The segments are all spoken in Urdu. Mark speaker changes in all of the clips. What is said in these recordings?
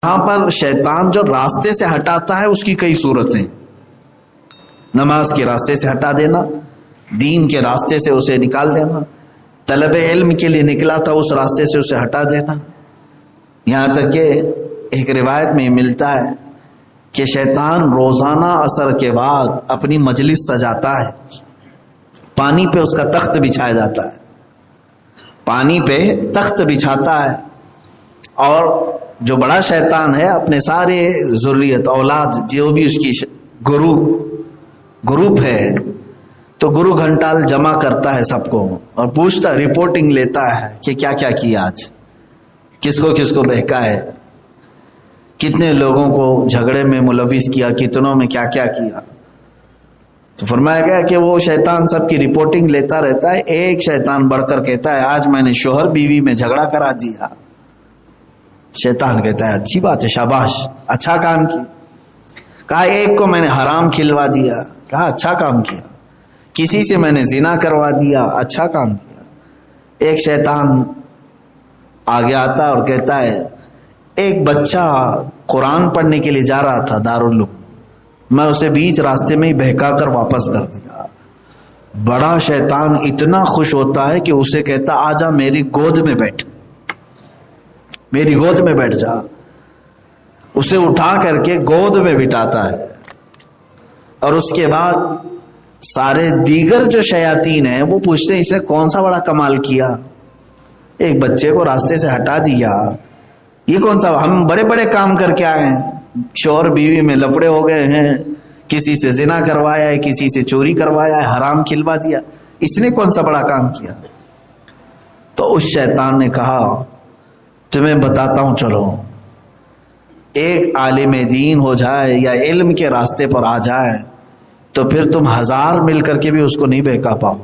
Speaker 1: یہاں پر شیطان جو راستے سے ہٹاتا ہے اس کی کئی صورتیں، نماز کے راستے سے ہٹا دینا، دین کے راستے سے اسے نکال دینا، طلب علم کے لیے نکلا تھا اس راستے سے اسے ہٹا دینا، یہاں تک کہ ایک روایت میں ملتا ہے کہ شیطان روزانہ عصر کے بعد اپنی مجلس سجاتا ہے، پانی پہ اس کا تخت بچھایا جاتا ہے، پانی پہ تخت بچھاتا ہے، اور جو بڑا شیطان ہے اپنے سارے ذریت اولاد جو بھی اس کی گروپ ہے تو گرو گھنٹال جمع کرتا ہے سب کو اور پوچھتا، رپورٹنگ لیتا ہے کہ کیا کیا کیا آج، کس کو بہکا ہے، کتنے لوگوں کو جھگڑے میں ملوث کیا، کتنوں میں کیا کیا کیا۔ تو فرمایا گیا کہ وہ شیطان سب کی رپورٹنگ لیتا رہتا ہے، ایک شیطان بڑھ کر کہتا ہے آج میں نے شوہر بیوی میں جھگڑا کرا دیا۔ شیطان کہتا ہے اچھی بات ہے، شاباش، اچھا کام کیا۔ کہا ایک کو میں نے حرام کھلوا دیا، کہا اچھا کام کیا۔ کسی سے میں نے زنا کروا دیا، اچھا کام کیا۔ ایک شیطان آگے آتا اور کہتا ہے ایک بچہ قرآن پڑھنے کے لیے جا رہا تھا دارالعلوم، میں اسے بیچ راستے میں ہی بہکا کر واپس کر دیا۔ بڑا شیطان اتنا خوش ہوتا ہے کہ اسے کہتا آجا میری گود میں بیٹھ، میری گود میں بیٹھ جا۔ اسے اٹھا کر کے گود میں بٹھاتا ہے، اور اس کے بعد سارے دیگر جو شیاطین ہیں وہ پوچھتے ہیں اسے کون سا بڑا کمال کیا، ایک بچے کو راستے سے ہٹا دیا، یہ کون سا، ہم بڑے بڑے کام کر کے آئے ہیں، شوہر بیوی میں لفڑے ہو گئے ہیں، کسی سے زنا کروایا ہے، کسی سے چوری کروایا ہے، حرام کھلوا دیا، اس نے کون سا بڑا کام کیا۔ تو اس شیطان نے کہا تمہیں بتاتا ہوں، چلو ایک عالم دین ہو جائے یا علم کے راستے پر آ جائے تو پھر تم ہزار مل کر کے بھی اس کو نہیں بہکا پاؤ۔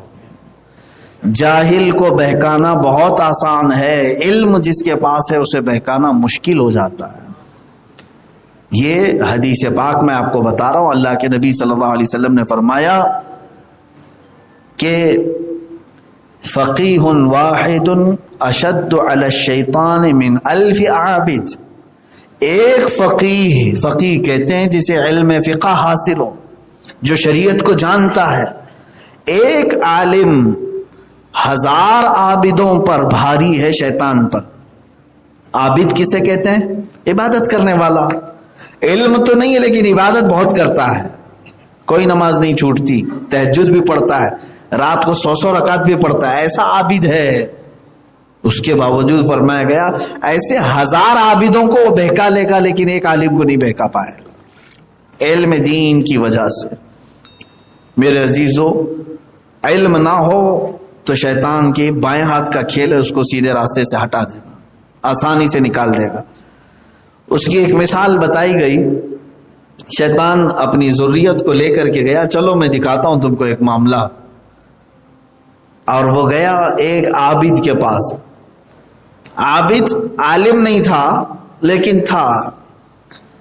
Speaker 1: جاہل کو بہکانا بہت آسان ہے، علم جس کے پاس ہے اسے بہکانا مشکل ہو جاتا ہے۔ یہ حدیث پاک میں آپ کو بتا رہا ہوں، اللہ کے نبی صلی اللہ علیہ وسلم نے فرمایا کہ فقیہ واحد اشد علی الشیطان من 1000 عابد۔ ایک فقیہ کہتے ہیں جسے علم فقہ حاصل ہو، جو شریعت کو جانتا ہے، ایک عالم 1000 عابدوں پر بھاری ہے شیطان پر۔ عابد کسے کہتے ہیں؟ عبادت کرنے والا، علم تو نہیں ہے لیکن عبادت بہت کرتا ہے، کوئی نماز نہیں چھوٹتی، تہجد بھی پڑھتا ہے، رات کو 100 رکعت بھی پڑھتا ہے، ایسا عابد ہے۔ اس کے باوجود فرمایا گیا ایسے 1000 عابدوں کو وہ بہکا لے گا لیکن ایک عالم کو نہیں بہکا پائے گا، علم دین کی وجہ سے۔ میرے عزیزو، علم نہ ہو تو شیطان کے بائیں ہاتھ کا کھیل ہے، اس کو سیدھے راستے سے ہٹا دینا، آسانی سے نکال دے گا۔ اس کی ایک مثال بتائی گئی، شیطان اپنی ذریت کو لے کر کے گیا، چلو میں دکھاتا ہوں تم کو ایک معاملہ، اور وہ گیا ایک عابد کے پاس۔ عابد عالم نہیں تھا لیکن تھا،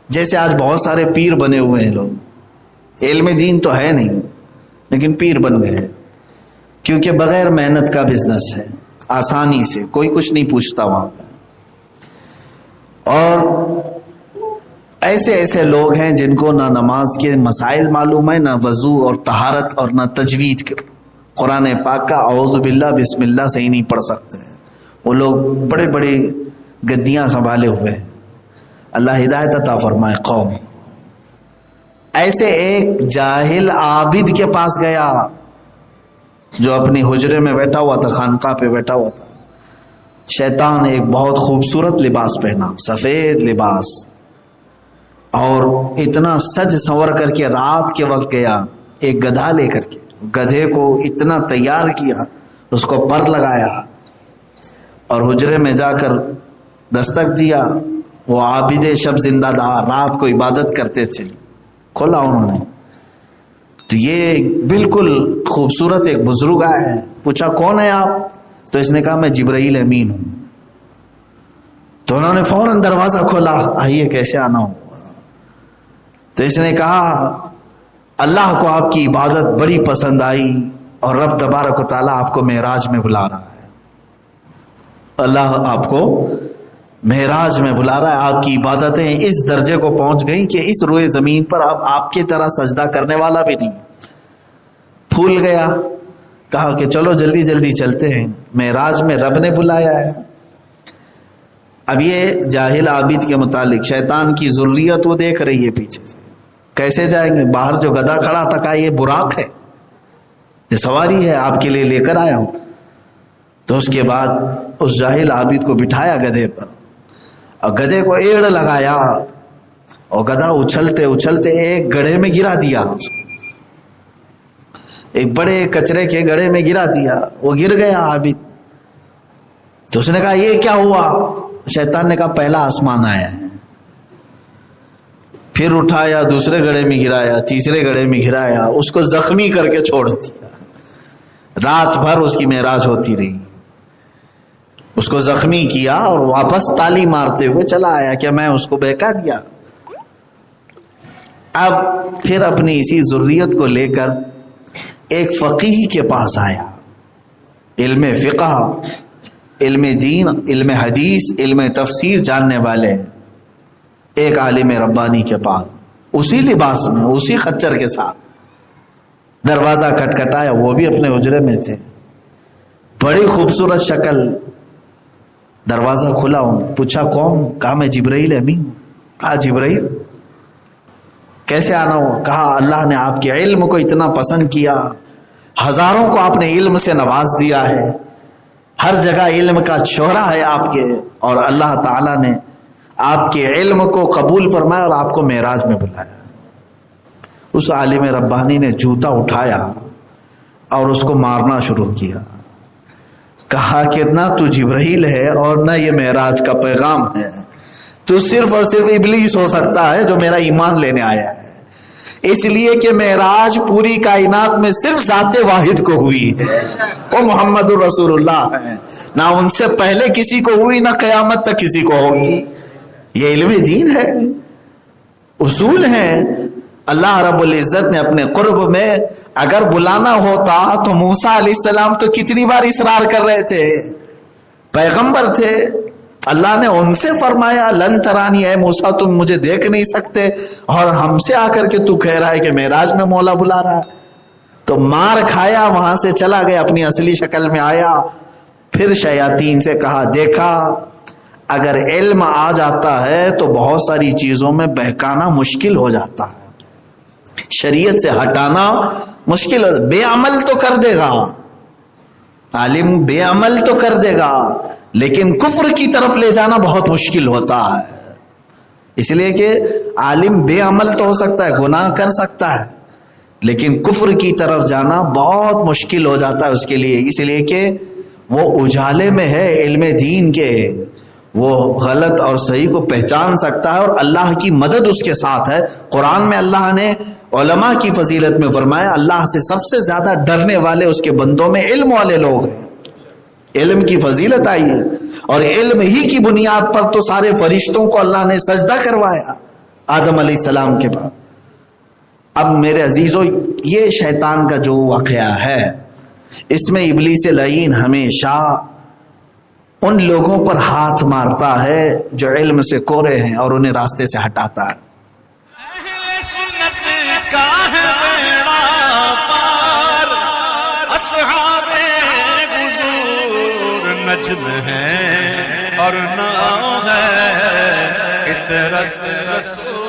Speaker 1: جیسے آج بہت سارے پیر بنے ہوئے ہیں لوگ، علم دین تو ہے نہیں لیکن پیر بن گئے، کیونکہ بغیر محنت کا بزنس ہے، آسانی سے کوئی کچھ نہیں پوچھتا وہاں پہ۔ اور ایسے لوگ ہیں جن کو نہ نماز کے مسائل معلوم ہے، نہ وضو اور طہارت، اور نہ تجوید، قرآن پاک کا اعوذ باللہ بسم اللہ صحیح نہیں پڑھ سکتے۔ وہ لوگ بڑے بڑے گدیاں سنبھالے ہوئے ہیں، اللہ ہدایت عطا فرمائے قوم۔ ایسے ایک جاہل عابد کے پاس گیا جو اپنی حجرے میں بیٹھا ہوا تھا، خانقاہ پہ بیٹھا ہوا تھا۔ شیطان ایک بہت خوبصورت لباس پہنا، سفید لباس، اور اتنا سج سنور کر کے رات کے وقت گیا، ایک گدھا لے کر کے، گدھے کو اتنا تیار کیا، اس کو پر لگایا اور حجرے میں جا کر دستک دیا۔ وہ عابد شب زندہ دار رات کو عبادت کرتے تھے، کھولا انہوں نے، تو یہ بالکل خوبصورت ایک بزرگ آئے ہیں، پوچھا کون ہے آپ؟ تو اس نے کہا میں جبرائیل امین ہوں۔ تو انہوں نے فوراً دروازہ کھولا، آئیے کیسے آنا ہو؟ تو اس نے کہا اللہ کو آپ کی عبادت بڑی پسند آئی اور رب تبارک و تعالیٰ آپ کو معراج میں بلا رہا ہے، اللہ آپ کو معراج میں بلا رہا ہے. آپ کی عبادتیں اس درجے کو پہنچ گئیں کہ اس روئے زمین پر اب آپ کی طرح سجدہ کرنے والا بھی نہیں. پھول گیا, کہا کہ چلو جلدی جلدی چلتے ہیں, معراج میں رب نے بلایا ہے. اب یہ جاہل عابد کے متعلق شیطان کی ذریت وہ دیکھ رہی ہے پیچھے سے, کیسے جائیں گے؟ باہر جو گدھا کھڑا تھا کہا یہ براق ہے, یہ سواری ہے, آپ کے لیے لے کر آیا ہوں. تو اس کے بعد اس جاہل عابد کو بٹھایا گدھے پر, اور گدھے کو ایڑ لگایا, اور گدھا اچھلتے اچھلتے ایک گڑھے میں گرا دیا, ایک بڑے کچرے کے گڑھے میں گرا دیا. وہ گر گیا عابد. تو اس نے کہا یہ کیا ہوا؟ شیطان نے کہا پہلا آسمان آیا ہے. پھر اٹھایا, دوسرے گڑھے میں گرایا, تیسرے گڑھے میں گرایا, اس کو زخمی کر کے چھوڑ دیا. رات بھر اس کی معراج ہوتی رہی, اس کو زخمی کیا اور واپس تالی مارتے ہوئے چلا آیا کہ میں اس کو بہکا دیا. اب پھر اپنی اسی ذریت کو لے کر ایک فقیہ کے پاس آیا, علم فقہ, علم دین, علم حدیث, علم تفسیر جاننے والے ایک عالم ربانی کے پاس, اسی لباس میں, اسی خچر کے ساتھ. دروازہ کھٹکھٹایا, وہ بھی اپنے حجرے میں تھے, بڑی خوبصورت شکل. دروازہ کھلا, ہوں پوچھا کون؟ کہا میں جبرائیل امین. کہا جبرائیل کیسے آنا ہو؟ کہا اللہ نے آپ کے علم کو اتنا پسند کیا, ہزاروں کو آپ نے علم سے نواز دیا ہے, ہر جگہ علم کا شہرہ ہے آپ کے, اور اللہ تعالیٰ نے آپ کے علم کو قبول فرمایا اور آپ کو معراج میں بلایا. اس عالم ربانی نے جوتا اٹھایا اور اس کو مارنا شروع کیا. کہا کہ نہ تو جبرائیل ہے اور نہ یہ معراج کا پیغام ہے, تو صرف اور صرف ابلیس ہو سکتا ہے جو میرا ایمان لینے آیا ہے. اس لیے کہ معراج پوری کائنات میں صرف ذات واحد کو ہوئی ہے, وہ محمد رسول اللہ ہے, نہ ان سے پہلے کسی کو ہوئی, نہ قیامت تک کسی کو ہوگی. یہ علم دین ہے, اصول ہیں. اللہ رب العزت نے اپنے قرب میں اگر بلانا ہوتا تو موسیٰ علیہ السلام تو کتنی بار اصرار کر رہے تھے, پیغمبر تھے. اللہ نے ان سے فرمایا لن ترانی, اے موسیٰ تم مجھے دیکھ نہیں سکتے, اور ہم سے آ کر کے تو کہہ رہا ہے کہ معراج میں مولا بلا رہا. تو مار کھایا, وہاں سے چلا گیا, اپنی اصلی شکل میں آیا. پھر شیاطین سے کہا دیکھا اگر علم آ جاتا ہے تو بہت ساری چیزوں میں بہکانا مشکل ہو جاتا ہے, شریعت سے ہٹانا مشکل ہو. بے عمل تو کر دے گا عالم, بے عمل تو کر دے گا, لیکن کفر کی طرف لے جانا بہت مشکل ہوتا ہے. اس لیے کہ عالم بے عمل تو ہو سکتا ہے, گناہ کر سکتا ہے, لیکن کفر کی طرف جانا بہت مشکل ہو جاتا ہے اس کے لیے. اس لیے کہ وہ اجالے میں ہے علم دین کے, وہ غلط اور صحیح کو پہچان سکتا ہے, اور اللہ کی مدد اس کے ساتھ ہے. قرآن میں اللہ نے علماء کی فضیلت میں فرمایا اللہ سے سب سے زیادہ ڈرنے والے اس کے بندوں میں علم والے لوگ ہیں. علم کی فضیلت آئی ہے, اور علم ہی کی بنیاد پر تو سارے فرشتوں کو اللہ نے سجدہ کروایا آدم علیہ السلام کے بعد. اب میرے عزیزو, یہ شیطان کا جو واقعہ ہے, اس میں ابلیس لعین ہمیشہ ان لوگوں پر ہاتھ مارتا ہے جو علم سے کورے ہیں, اور انہیں راستے سے ہٹاتا ہے.
Speaker 2: اہل سنت کا ہے بیڑا پار, اصحاب حضور نجم ہے اور نام ہے عطرت رسول.